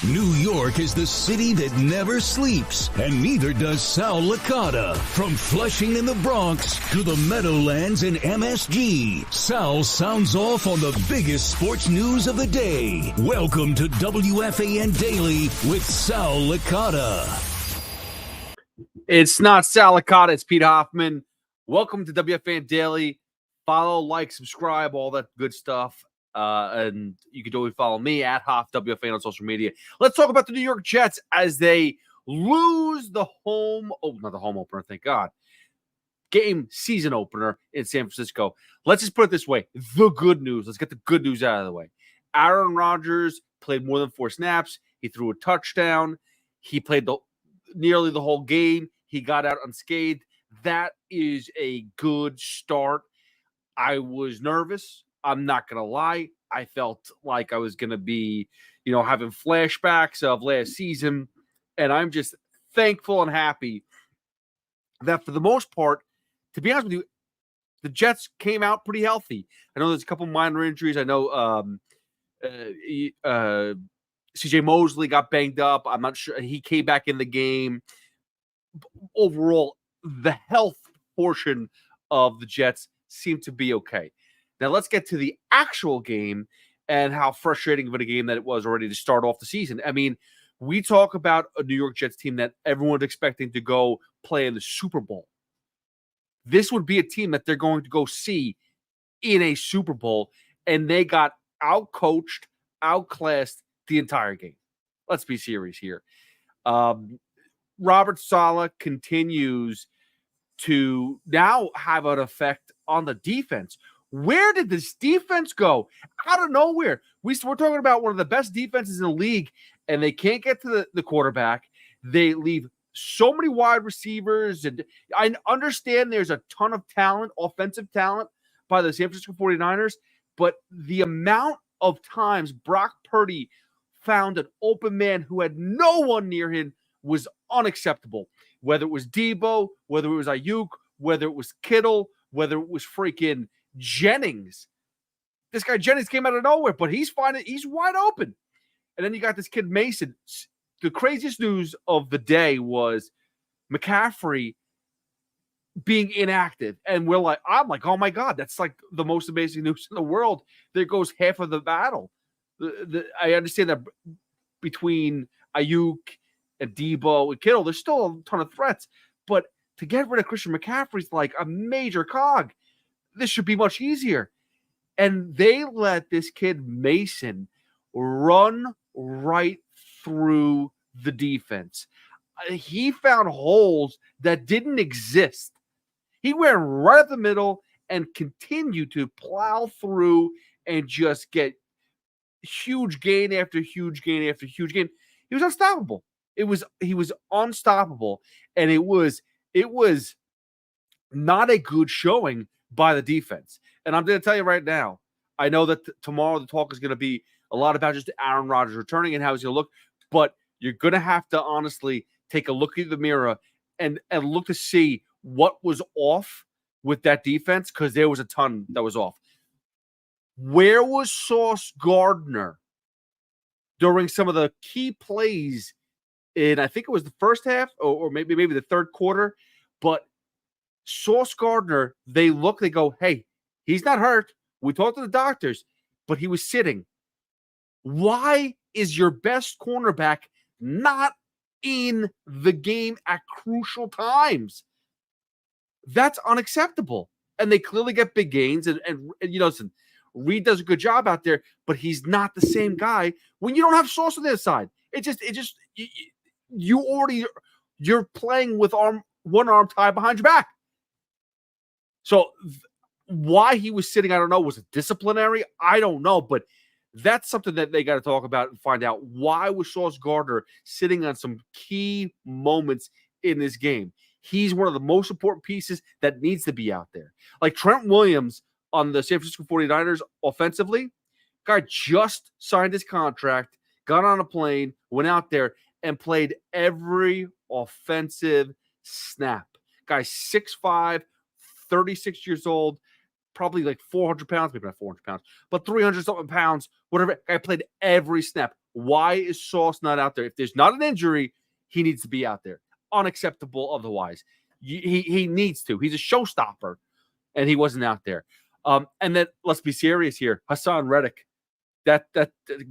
New York is the city that never sleeps, and neither does Sal Licata. From Flushing in the Bronx to the Meadowlands and MSG, Sal sounds off on the biggest sports news of the day. Welcome to WFAN Daily with Sal Licata. It's not Sal Licata, it's Pete Hoffman. Welcome to WFAN Daily. Follow, like, subscribe, all that good stuff. And you can always follow me at HoffWFAN on social media. Let's talk about the New York Jets as they lose the not the home opener, thank God, season opener in San Francisco. Let's just put it this way. The good news. Let's get the good news out of the way. Aaron Rodgers played more than 4 snaps. He threw a touchdown. He played nearly the whole game. He got out unscathed. That is a good start. I was nervous. I'm not going to lie. I felt like I was going to be, having flashbacks of last season. And I'm just thankful and happy that for the most part, to be honest with you, the Jets came out pretty healthy. I know there's a couple minor injuries. I know C.J. Mosley got banged up. I'm not sure. He came back in the game. Overall, the health portion of the Jets seemed to be okay. Now let's get to the actual game and how frustrating of a game that it was already to start off the season. I mean, we talk about a New York Jets team that everyone's expecting to go play in the Super Bowl. This would be a team that they're going to go see in a Super Bowl, and they got out-coached, outclassed the entire game. Let's be serious here. Robert Saleh continues to now have an effect on the defense. Where did this defense go? Out of nowhere. We're talking about one of the best defenses in the league, and they can't get to the quarterback. They leave so many wide receivers. And I understand there's a ton of talent, offensive talent, by the San Francisco 49ers, but the amount of times Brock Purdy found an open man who had no one near him was unacceptable. Whether it was Debo, whether it was Ayuk, whether it was Kittle, whether it was freaking Jennings. This guy Jennings came out of nowhere, but he's wide open. And then you got this kid Mason. The craziest news of the day was McCaffrey being inactive. And I'm like, oh my God, that's like the most amazing news in the world. There goes half of the battle. I understand that between Ayuk and Debo and Kittle, there's still a ton of threats. But to get rid of Christian McCaffrey's like a major cog. This should be much easier. And they let this kid Mason run right through the defense. He found holes that didn't exist. He went right up the middle and continued to plow through and just get huge gain after huge gain after huge gain. He was unstoppable. He was unstoppable. And it was not a good showing by the defense. And I'm going to tell you right now, I know that tomorrow the talk is going to be a lot about just Aaron Rodgers returning and how he's going to look, but you're going to have to honestly take a look in the mirror and look to see what was off with that defense, because there was a ton that was off. Where was Sauce Gardner during some of the key plays in, I think it was the first half or maybe the third quarter, but Sauce Gardner, they go, hey, he's not hurt. We talked to the doctors, but he was sitting. Why is your best cornerback not in the game at crucial times? That's unacceptable. And they clearly get big gains. And listen, Reed does a good job out there, but he's not the same guy when you don't have Sauce on the other side. You're playing with one arm tied behind your back. So why he was sitting, I don't know. Was it disciplinary? I don't know. But that's something that they got to talk about and find out. Why was Sauce Gardner sitting on some key moments in this game? He's one of the most important pieces that needs to be out there. Like Trent Williams on the San Francisco 49ers offensively, guy just signed his contract, got on a plane, went out there, and played every offensive snap. Guy 6'5", 36 years old, probably like 400 pounds, maybe not 400 pounds, but 300-something pounds, whatever. Guy played every snap. Why is Sauce not out there? If there's not an injury, he needs to be out there. Unacceptable otherwise. He needs to. He's a showstopper, and he wasn't out there. And then let's be serious here. Hassan Reddick, that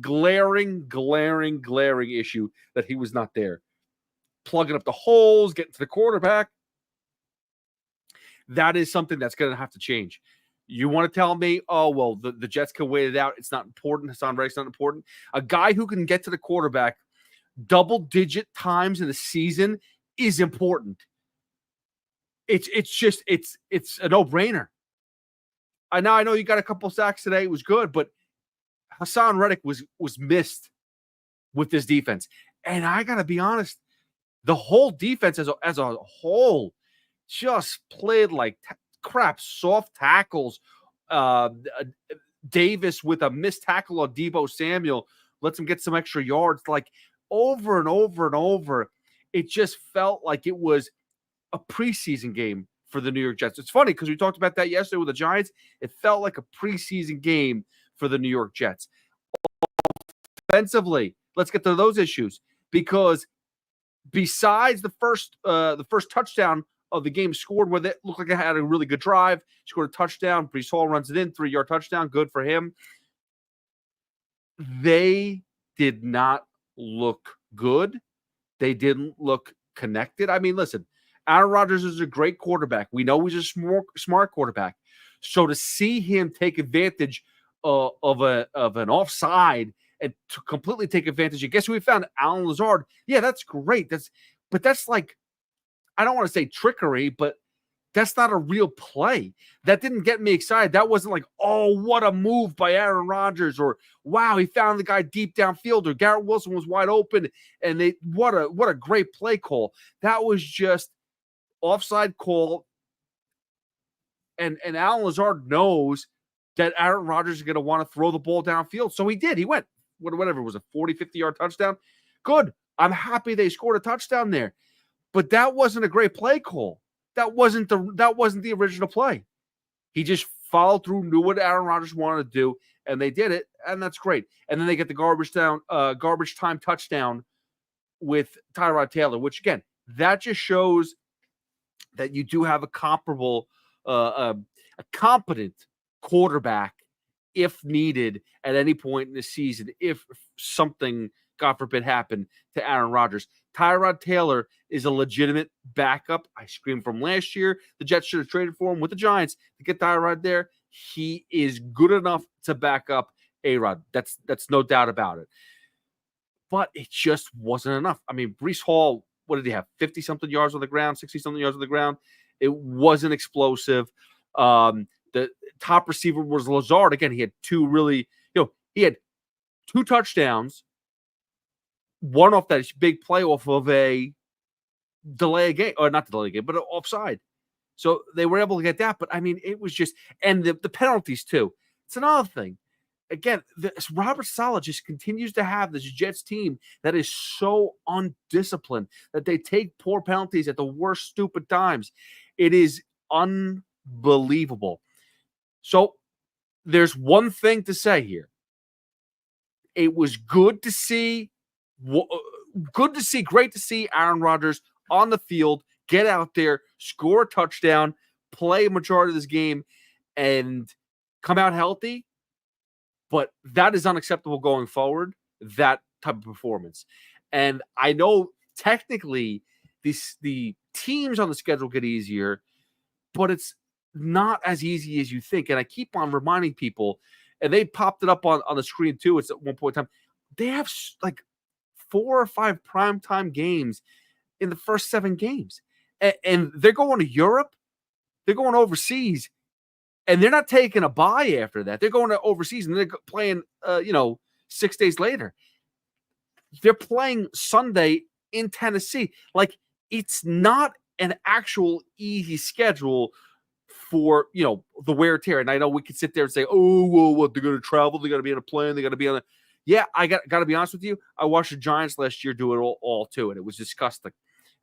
glaring issue that he was not there. Plugging up the holes, getting to the quarterback. That is something that's going to have to change. You want to tell me, oh, well, the Jets can wait it out. It's not important. Hassan Reddick's not important. A guy who can get to the quarterback double-digit times in a season is important. It's a no-brainer. I know you got a couple sacks today. It was good, but Hassan Reddick was missed with this defense. And I got to be honest, the whole defense as a whole just played like crap. Soft tackles. Davis with a missed tackle on Deebo Samuel lets him get some extra yards. Like over and over and over, it just felt like it was a preseason game for the New York Jets. It's funny because we talked about that yesterday with the Giants. It felt like a preseason game for the New York Jets. Offensively, let's get to those issues, because besides the first touchdown of the game scored, where it looked like it had a really good drive, scored a touchdown. Breece Hall runs it in, 3-yard touchdown. Good for him. They did not look good. They didn't look connected. I mean, listen, Aaron Rodgers is a great quarterback. We know he's a smart quarterback. So to see him take advantage of an offside and to completely take advantage, and guess who we found? Alan Lazard. Yeah, that's great. That's like, I don't want to say trickery, but that's not a real play. That didn't get me excited. That wasn't like, oh, what a move by Aaron Rodgers, or wow, he found the guy deep downfield, or Garrett Wilson was wide open, and what a great play call. That was just offside call. And Alan Lazard knows that Aaron Rodgers is going to want to throw the ball downfield. So he did. He went, whatever it was, a 40, 50-yard touchdown. Good. I'm happy they scored a touchdown there. But that wasn't a great play call. That wasn't the original play. He just followed through, knew what Aaron Rodgers wanted to do, and they did it, and that's great. And then they get the garbage time touchdown with Tyrod Taylor, which, again, that just shows that you do have a competent quarterback if needed at any point in the season, if something, God forbid, happened to Aaron Rodgers. Tyrod Taylor is a legitimate backup. I screamed from last year. The Jets should have traded for him with the Giants to get Tyrod there. He is good enough to back up A-Rod. That's no doubt about it. But it just wasn't enough. I mean, Breece Hall, what did he have? 50-something yards on the ground, 60-something yards on the ground. It wasn't explosive. The top receiver was Lazard. Again, he had he had 2 touchdowns, one off that big play off of a delay a game, or not delay a game, but an offside. So they were able to get that. But I mean, it was just, and the penalties too. It's another thing. Again, Robert Saleh just continues to have this Jets team that is so undisciplined that they take poor penalties at the worst stupid times. It is unbelievable. So there's one thing to say here. It was great to see Aaron Rodgers on the field, get out there, score a touchdown, play a majority of this game, and come out healthy. But that is unacceptable going forward, that type of performance. And I know technically the teams on the schedule get easier, but it's not as easy as you think. And I keep on reminding people, and they popped it up on the screen too. It's at one point in time. They have like 4 or 5 primetime games in the first 7 games. And they're going to Europe. They're going overseas. And they're not taking a bye after that. They're going to overseas, and they're playing, 6 days later. They're playing Sunday in Tennessee. Like, it's not an actual easy schedule for, the wear and tear. And I know we could sit there and say, oh, well, what, they're going to travel, they're going to be on a plane, they're going to be on a... Yeah, I got to be honest with you. I watched the Giants last year do it all too, and it was disgusting.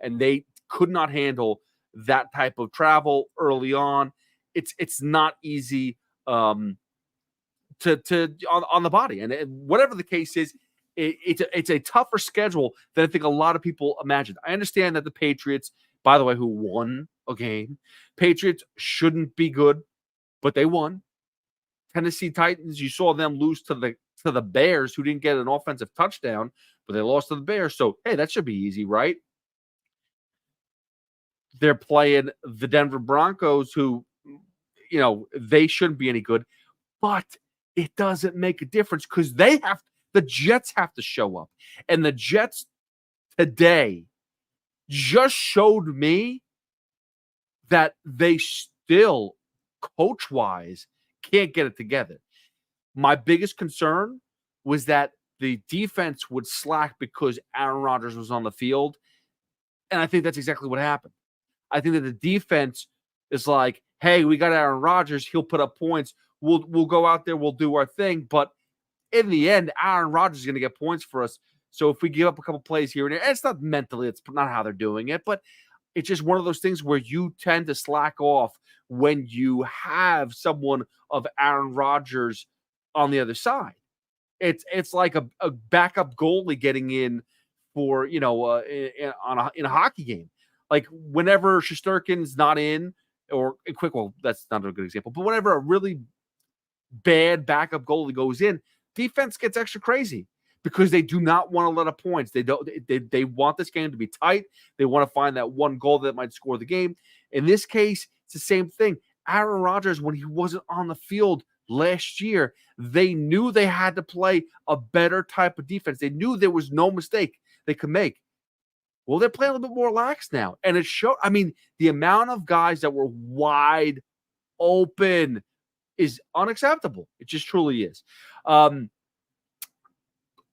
And they could not handle that type of travel early on. It's not easy on the body. And whatever the case is, it's a tougher schedule than I think a lot of people imagined. I understand that the Patriots, by the way, who won a game, Patriots shouldn't be good, but they won. Tennessee Titans, you saw them lose to the Bears, who didn't get an offensive touchdown, but they lost to the Bears. So, hey, that should be easy, right? They're playing the Denver Broncos, who, they shouldn't be any good, but it doesn't make a difference because the Jets have to show up. And the Jets today just showed me that they still, coach-wise, can't get it together. My biggest concern was that the defense would slack because Aaron Rodgers was on the field. And I think that's exactly what happened. I think that the defense is like, hey, we got Aaron Rodgers. He'll put up points. We'll go out there. We'll do our thing. But in the end, Aaron Rodgers is going to get points for us. So if we give up a couple plays here and there, it's not mentally, it's not how they're doing it, but it's just one of those things where you tend to slack off when you have someone of Aaron Rodgers on the other side. It's like a backup goalie getting in for, in a hockey game. Like whenever Shesterkin's not in, or quick, well, that's not a good example, but whenever a really bad backup goalie goes in, defense gets extra crazy because they do not want to let up points. They want this game to be tight. They want to find that one goal that might score the game. In this case, it's the same thing. Aaron Rodgers, when he wasn't on the field last year, they knew they had to play a better type of defense. They knew there was no mistake they could make. Well, they're playing a little bit more relaxed now. And it showed, the amount of guys that were wide open is unacceptable. It just truly is. On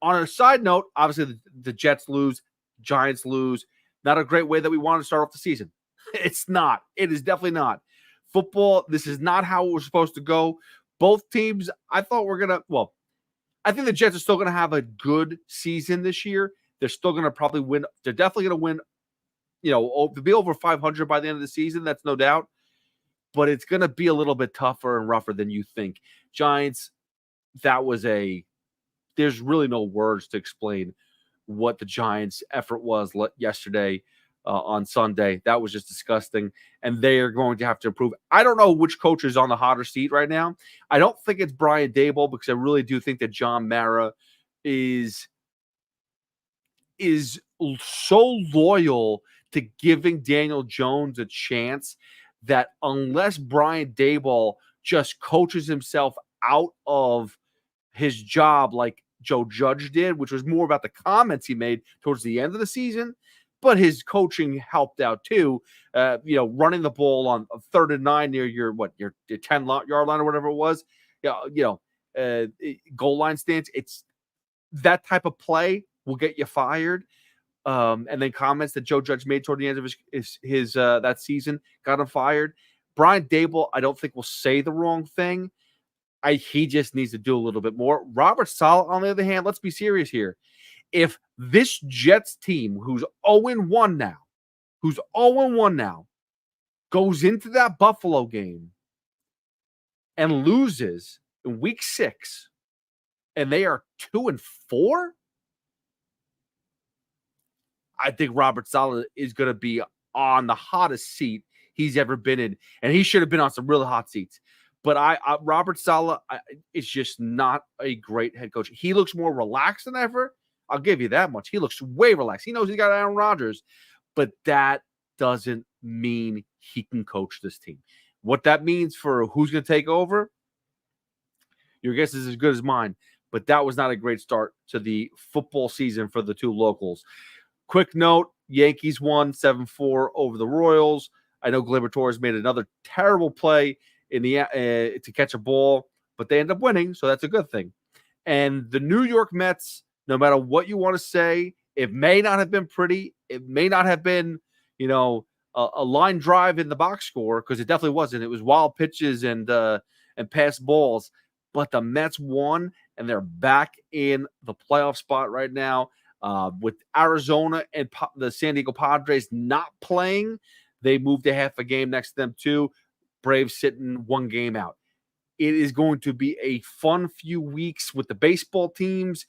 a side note, obviously the Jets lose, Giants lose. Not a great way that we want to start off the season. It's not. It is definitely not. Football, this is not how it was supposed to go. Both teams, I thought I think the Jets are still going to have a good season this year. They're still going to probably win. They're definitely going to win, to be over 500 by the end of the season. That's no doubt. But it's going to be a little bit tougher and rougher than you think. Giants, there's really no words to explain what the Giants' effort was yesterday on Sunday. That was just disgusting. And they are going to have to improve. I don't know which coach is on the hotter seat right now. I don't think it's Brian Daboll because I really do think that John Mara is so loyal to giving Daniel Jones a chance that unless Brian Daboll just coaches himself out of his job like Joe Judge did, which was more about the comments he made towards the end of the season, but his coaching helped out too. Running the ball on 3rd and 9 near your 10-yard line or whatever it was, goal line stance. It's that type of play will get you fired. And then comments that Joe Judge made toward the end of his that season got him fired. Brian Daboll, I don't think will say the wrong thing. He just needs to do a little bit more. Robert Saleh, on the other hand, let's be serious here. If this Jets team, who's 0-1 now, goes into that Buffalo game and loses in week 6, and they are 2-4, I think Robert Saleh is going to be on the hottest seat he's ever been in, and he should have been on some really hot seats. But Robert Saleh is just not a great head coach. He looks more relaxed than ever. I'll give you that much. He looks way relaxed. He knows he got Aaron Rodgers, but that doesn't mean he can coach this team. What that means for who's going to take over, your guess is as good as mine. But that was not a great start to the football season for the two locals. Quick note, Yankees won 7-4 over the Royals. I know Gleyber Torres made another terrible play in the to catch a ball, but they end up winning, so that's a good thing. And the New York Mets, no matter what you want to say, it may not have been pretty. It may not have been, a line drive in the box score, because it definitely wasn't. It was wild pitches and pass balls. But the Mets won, and they're back in the playoff spot right now. With Arizona and the San Diego Padres not playing, they moved to half a game next to them too. Braves sitting 1 game out. It is going to be a fun few weeks with the baseball teams.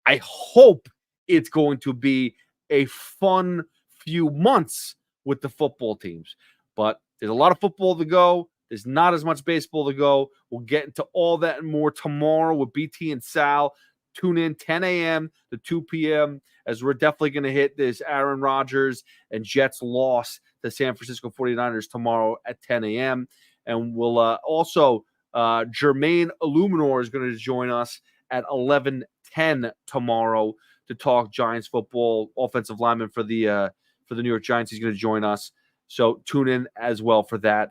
I hope it's going to be a fun few months with the football teams. But there's a lot of football to go. There's not as much baseball to go. We'll get into all that and more tomorrow with BT and Sal. Tune in 10 a.m. to 2 p.m. as we're definitely going to hit this Aaron Rodgers and Jets loss to San Francisco 49ers tomorrow at 10 a.m. And we'll also, Jermaine Illuminor is going to join us at 11:10 tomorrow to talk Giants football. Offensive lineman for the New York Giants. He's going to join us. So tune in as well for that.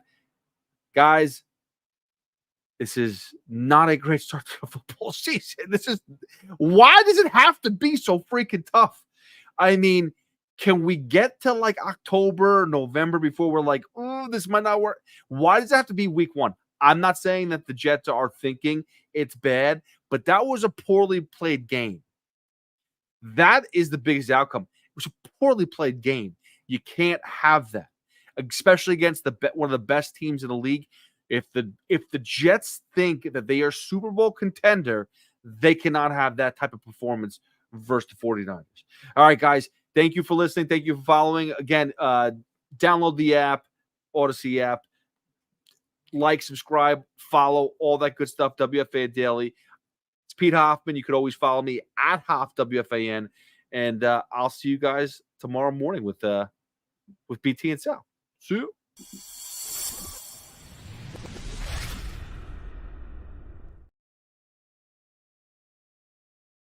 Guys, this is not a great start to the football season. Why does it have to be so freaking tough? I mean, can we get to like October, November before we're like, oh, this might not work? Why does it have to be week one? I'm not saying that the Jets are thinking it's bad, but that was a poorly played game. That is the biggest outcome. It was a poorly played game. You can't have that, especially against one of the best teams in the league. If the Jets think that they are Super Bowl contender, they cannot have that type of performance versus the 49ers. All right, guys, thank you for listening. Thank you for following. Again, download the app, Odyssey app. Like, subscribe, follow, all that good stuff. WFAN Daily. It's Pete Hoffman. You could always follow me at HoffWFAN. And I'll see you guys tomorrow morning with BT and Sal. See you.